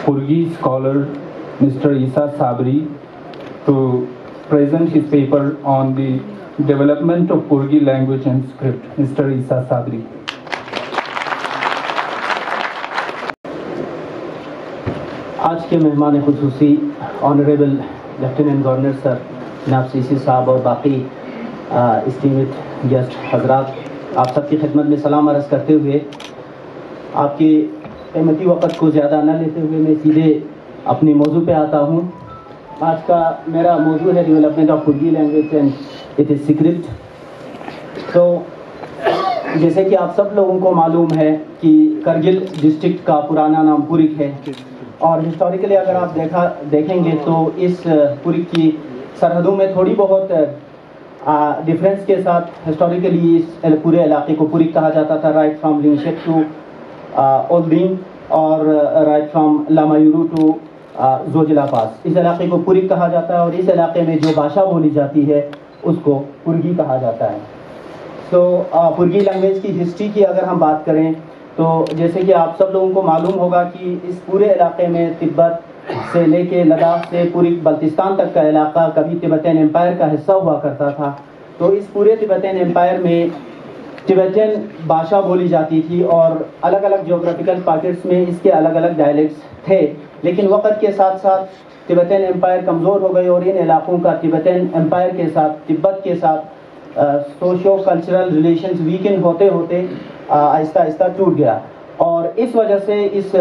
Purgi scholar Mr. Isa Sabri to present his paper on the development of Purgi language and script. Mr. Isa Sabri. आज के मेहमान खुसूसी honourable lieutenant governor sir जनाब CC साहब और बाकी इस्टीमेड guest हजरात, आप सबकी खिदमत में सलाम अर्ज़ करते हुए आपकी कीमती वक़्त को ज़्यादा न लेते हुए मैं सीधे अपने मौजू पे आता हूँ। आज का मेरा मौजू है development of Purgi language and it is secret. तो जैसे कि आप सब लोगों को मालूम है कि करगिल डिस्ट्रिक्ट का पुराना नाम पुरिक है और हिस्टोरिकली अगर आप देखेंगे तो इस पुरिक की सरहदों में थोड़ी बहुत डिफरेंस के साथ हिस्टोरिकली इस पूरे इलाके को पुरिक कहा जाता था, right from Lingshet to Olding और right from Lamayuru to Zojila pass. इस इलाके को पुरिक कहा जाता है और इस इलाके में जो भाषा बोली जाती है उसको पुर्गी कहा जाता है। तो पुर्गी लैंग्वेज की हिस्ट्री की अगर हम बात करें तो जैसे कि आप सब लोगों को मालूम होगा कि इस पूरे इलाके में तिब्बत से लेके लद्दाख से पूरी बल्तिस्तान तक का इलाका कभी तिब्बतन एम्पायर का हिस्सा हुआ करता था। तो इस पूरे तिब्बतन एम्पायर में तिब्बतन भाषा बोली जाती थी और अलग अलग जियोग्राफिकल पॉकेट्स में इसके अलग अलग डायलेक्ट्स थे, लेकिन वक्त के साथ साथ तिब्बतन एम्पायर कमज़ोर हो गई और इन इलाकों का तिब्बतन एम्पायर के साथ, तिब्बत के साथ सोशो कल्चरल रिलेशंस वीकन होते होते आहिस्ता आहिस्ता टूट गया और इस वजह से इस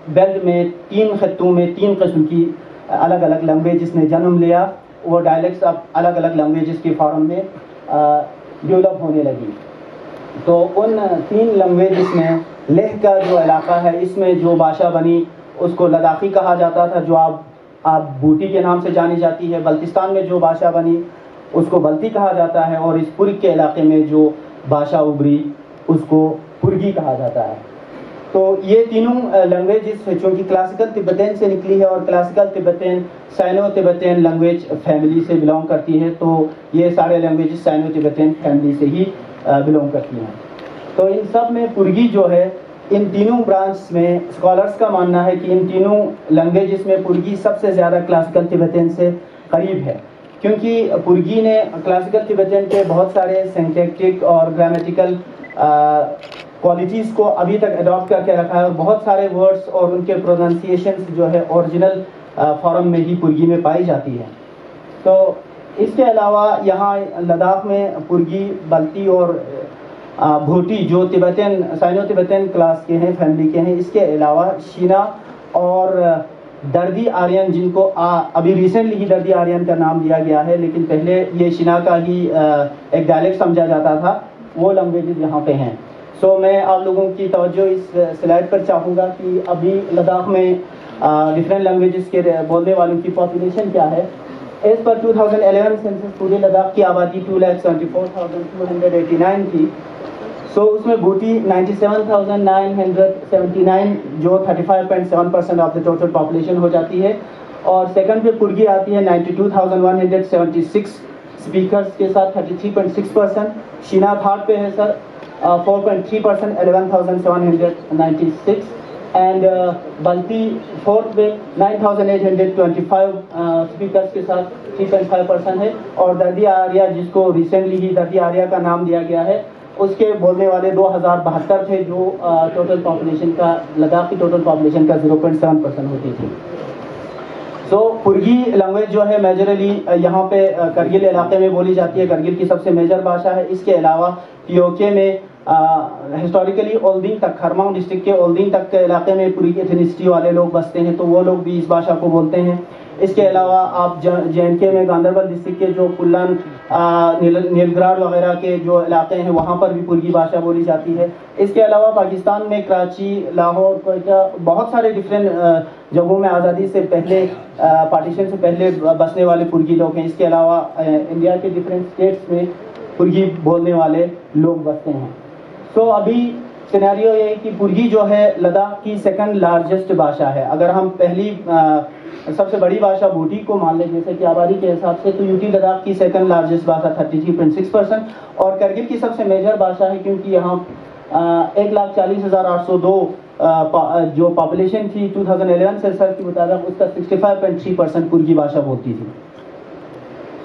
बेल्ट में 3 खित्तों में 3 किस्म की अलग अलग लैंग्वेजेस ने जन्म लिया। वो डायलेक्ट्स अब अलग अलग लैंग्वेजेस के फॉर्म में डेवलप होने लगी। तो उन 3 लैंग्वेजेस में लेह का जो इलाका है इसमें जो भाषा बनी उसको लद्दाखी कहा जाता था, जो आप बूटी के नाम से जानी जाती है। बल्तिस्तान में जो भाषा बनी उसको बल्ती कहा जाता है और इस पुरिक के इलाके में जो भाषा उभरी उसको पुर्गी कहा जाता है। तो ये तीनों लैंग्वेजेस चूँकि क्लासिकल तिब्बतन से निकली है और classical Tibetan Sino Tibetan language family से बिलोंग करती है, तो ये सारे लैंग्वेजेस साइनो तिब्बतन फैमिली से ही बिलोंग करती हैं। तो इन सब में पुर्गी जो है, इन तीनों ब्रांच में स्कॉलर्स का मानना है कि इन तीनों लैंग्वेजेस में पुर्गी सबसे ज़्यादा क्लासिकल तिब्बतन से करीब है, क्योंकि पुर्गी ने क्लासिकल तिब्बतन के बहुत सारे सिंटैक्टिक और ग्रामेटिकल क्वालिटीज़ को अभी तक अडॉप्ट करके रखा है और बहुत सारे वर्ड्स और उनके प्रोनाउंसिएशंस जो है ओरिजिनल फॉर्म में ही पुर्गी में पाई जाती है। तो इसके अलावा यहाँ लद्दाख में पुर्गी, बल्ती और भोटी जो तिब्बतन साइनो तिब्बतन क्लास के हैं, फैमिली के हैं, इसके अलावा शीना और दर्दी आर्यन, जिनको अभी रिसेंटली ही दर्दी आर्यन का नाम दिया गया है, लेकिन पहले ये शीना का ही एक डायलेक्ट समझा जाता था, वो लैंग्वेजेस यहाँ पे हैं। सो मैं आप लोगों की तवज्जो इस स्लाइड पर चाहूँगा कि अभी लद्दाख में डिफरेंट लैंग्वेजेस के बोलने वालों की पॉपुलेशन क्या है। एज पर 2011 सेंसस पूरे लद्दाख की आबादी 2,74,289 थी। सो उसमें बूटी 97,979 जो 35.7% ऑफ द टोटल पॉपुलेशन हो जाती है और सेकंड पे पुर्गी आती है 92,176 स्पीकर्स के साथ 33.6%। शीना थर्ड पे है सर 4.3% 11,796 एंड बल्ती फोर्थ पे 9,825 स्पीकर्स के साथ 3.5% है और दर्दी आर्या, जिसको रिसेंटली ही दर्दी आर्या का नाम दिया गया है, उसके बोलने वाले 2072 थे, जो टोटल पॉपुलेशन का लद्दाख की टोटल पॉपुलेशन का 0.7% होती थी। तो पुर्गी लैंग्वेज जो है मेजरली यहाँ पे करगिल इलाके में बोली जाती है, करगिल की सबसे मेजर भाषा है। इसके अलावा पीओके में हिस्टोरिकली ओल्डिंग तक, खरमांग डिस्ट्रिक्ट के ओल्डिंग तक के इलाके में पूरी एथनिसिटी वाले लोग बसते हैं, तो वो लोग भी इस भाषा को बोलते हैं। इसके अलावा आप JNK में गांधरबल डिस्ट्रिक्ट के जो कुल्लन, नीलग्राड वगैरह के जो इलाके हैं वहाँ पर भी पुर्गी भाषा बोली जाती है। इसके अलावा पाकिस्तान में कराची, लाहौर, कोयटा, बहुत सारे डिफरेंट जगहों में आज़ादी से पहले, पार्टीशन से पहले बसने वाले पुर्गी लोग हैं। इसके अलावा इंडिया के डिफरेंट स्टेट्स में पुर्गी बोलने वाले लोग बसते हैं। तो अभी सिनेरियो ये है कि पुर्गी जो है लद्दाख की सेकंड लार्जेस्ट भाषा है। अगर हम पहली सबसे बड़ी भाषा बूटी को मान लें जैसे कि आबादी के हिसाब से, तो यूटी लद्दाख की सेकंड लार्जेस्ट भाषा 33.6% और करगिल की सबसे मेजर भाषा है, क्योंकि यहाँ 1,40,802 جو پاپولیشن تھی 2011 سینسس کے مطابق اس کا 65.3% پرگی بھاشا بولتی تھی.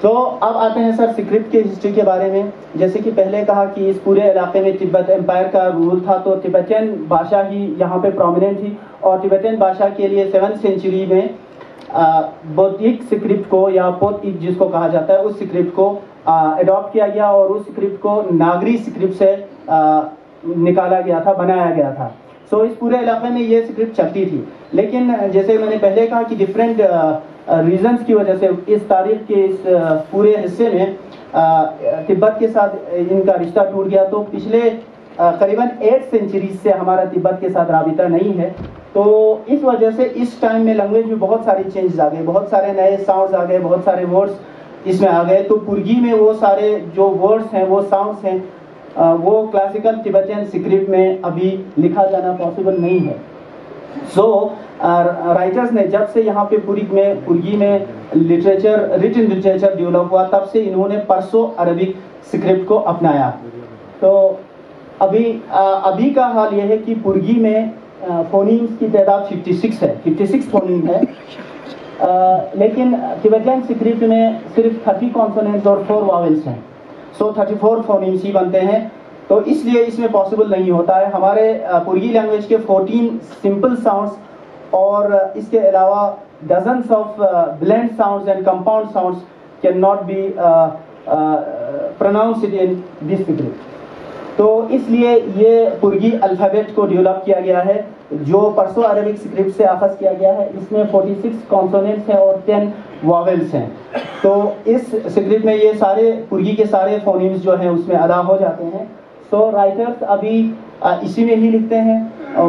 تو اب آتے ہیں سر اسکرپٹ کے ہسٹری کے بارے میں. جیسے کہ پہلے کہا کہ اس پورے علاقے میں تبت امپائر کا رول تھا, تو تبتین بھاشا ہی یہاں پہ پرومیننٹ تھی, اور تبتین بھاشا کے لیے 7th سینچری میں بودھک اسکرپٹ کو یا پوتک جس کو کہا جاتا ہے اس اسکرپٹ کو اڈاپٹ کیا گیا, اور اس اسکرپٹ کو ناگری اسکرپٹ سے نکالا گیا تھا, بنایا گیا تھا. سو اس پورے علاقے میں یہ اسکرپٹ چلتی تھی. لیکن جیسے میں نے پہلے کہا کہ ڈفرینٹ ریزنس کی وجہ سے اس تاریخ کے اس پورے حصے میں تبت کے ساتھ ان کا رشتہ ٹوٹ گیا. تو پچھلے قریباً 8 سینچریز سے ہمارا تبت کے ساتھ رابطہ نہیں ہے. تو اس وجہ سے اس ٹائم میں لینگویج میں بہت ساری چینجز آ گئے, بہت سارے نئے ساؤنڈز آ گئے, بہت سارے ورڈس اس میں آ گئے. تو پرگی میں وہ سارے جو ورڈس ہیں, وہ ساؤنڈس ہیں, وہ کلاسیکل تبتین اسکرپٹ میں ابھی لکھا جانا پاسبل نہیں ہے. سو رائٹرز نے جب سے یہاں پہ پرگی میں لٹریچر, ریٹن لٹریچر ڈیولپ ہوا, تب سے انہوں نے پرسو عربک اسکرپٹ کو اپنایا. تو ابھی کا حال یہ ہے کہ پرگی میں فونیمز کی تعداد 56 ہے, 56 فونیم ہے. لیکن تبتین اسکرپٹ میں صرف 30 کانسوننٹس اور 4 واولز ہیں. سو 34 فونیمز ہی بنتے ہیں. تو اس لیے اس میں پاسبل نہیں ہوتا ہے. ہمارے پرگی لینگویج کے 14 سمپل ساؤنڈس اور اس کے علاوہ dozens of blend sounds and compound sounds can not be pronounced in this script. تو اس لیے یہ پرگی الفابیٹ کو ڈیولپ کیا گیا ہے جو پرسو عربک اسکرپٹ سے اخذ کیا گیا ہے. اس میں 46 کانسوننٹس ہیں اور 10 واولز ہیں. تو اس اسکرپٹ میں یہ سارے پرگی کے سارے فونیمز جو ہیں اس میں ادا ہو جاتے ہیں. سو رائٹرز ابھی اسی میں ہی لکھتے ہیں.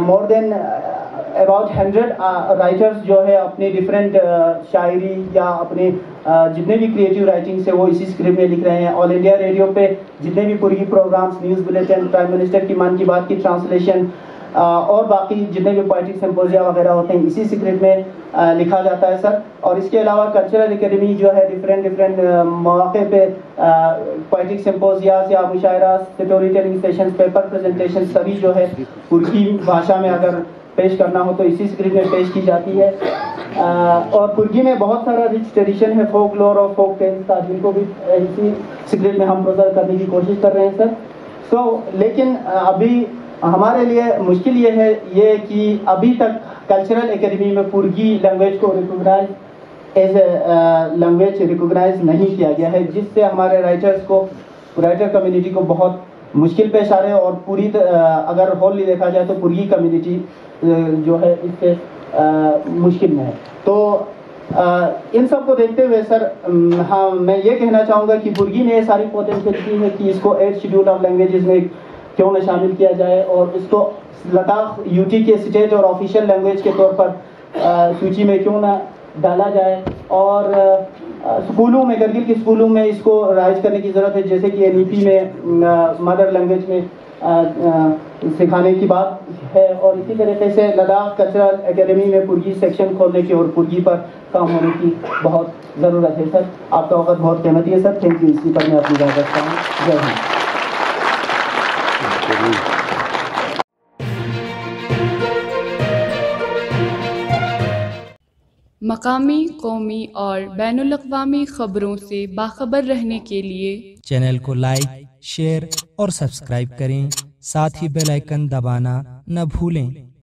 مور دین اباؤٹ 100 رائٹرز جو ہے اپنی ڈفرینٹ شاعری یا اپنے جتنے بھی کریٹیو رائٹنگس ہیں وہ اسی اسکرپٹ میں لکھ رہے ہیں. آل انڈیا ریڈیو پہ جتنے بھی Purgi programs, news bulletin, prime minister کی من کی بات کی ٹرانسلیشن اور باقی جتنے بھی پوئٹک سمپوزیا وغیرہ ہوتے ہیں اسی اسکرپٹ میں لکھا جاتا ہے سر. اور اس کے علاوہ کلچرل اکیڈمی جو ہے ڈفرینٹ مواقع پہ پوئٹک سمپوزیاز یا مشاعرات, story telling sessions, paper presentation سبھی جو ہے پرگی بھاشا میں اگر پیش کرنا ہو تو اسی اسکرپٹ میں پیش کی جاتی ہے. اور پرگی میں بہت سارا رچ ٹریڈیشن ہے, فوک لور اور فوک ٹیلز کا, جن کو بھی اسی اسکرپٹ میں ہم پرزرو کرنے کی کوشش کر رہے ہیں سر. سو لیکن ابھی ہمارے لیے مشکل یہ ہے کہ ابھی تک کلچرل اکیڈمی میں پرگی لینگویج کو recognise as a language recognise نہیں کیا گیا ہے, جس سے ہمارے رائٹر کمیونٹی کو بہت مشکل پیش آ رہے ہیں. اور پوری اگر ہوللی دیکھا جائے تو پرگی کمیونٹی جو ہے اس سے مشکل میں ہے. تو ان سب کو دیکھتے ہوئے سر ہاں میں یہ کہنا چاہوں گا کہ پرگی نے یہ ساری پوٹینشیلٹی ہے کہ اس کو 8 شیڈول آف لینگویجز میں کیوں نہ شامل کیا جائے, اور اس کو لداخ یوٹی کے اسٹیٹ اور آفیشیل لینگویج کے طور پر سوچی میں کیوں نہ ڈالا جائے. اور اسکولوں میں, کرگل کے اسکولوں میں اس کو رائج کرنے کی ضرورت ہے, جیسے کہ NEP میں مدر لینگویج میں سکھانے کی بات ہے. اور اسی طریقے سے لداخ کلچرل اکیڈمی میں پرگی سیکشن کھولنے کی اور پرگی پر کام ہونے کی بہت ضرورت ہے سر. آپ کا وقت بہت قیمتی ہے سر. Thank you. اسی پر میں اپنی بات رکھتا ہوں. جے ہند. مقامی, قومی اور بین الاقوامی خبروں سے باخبر رہنے کے لیے چینل کو لائک, شیئر اور سبسکرائب کریں. ساتھ ہی بیل آئیکن دبانا نہ بھولیں.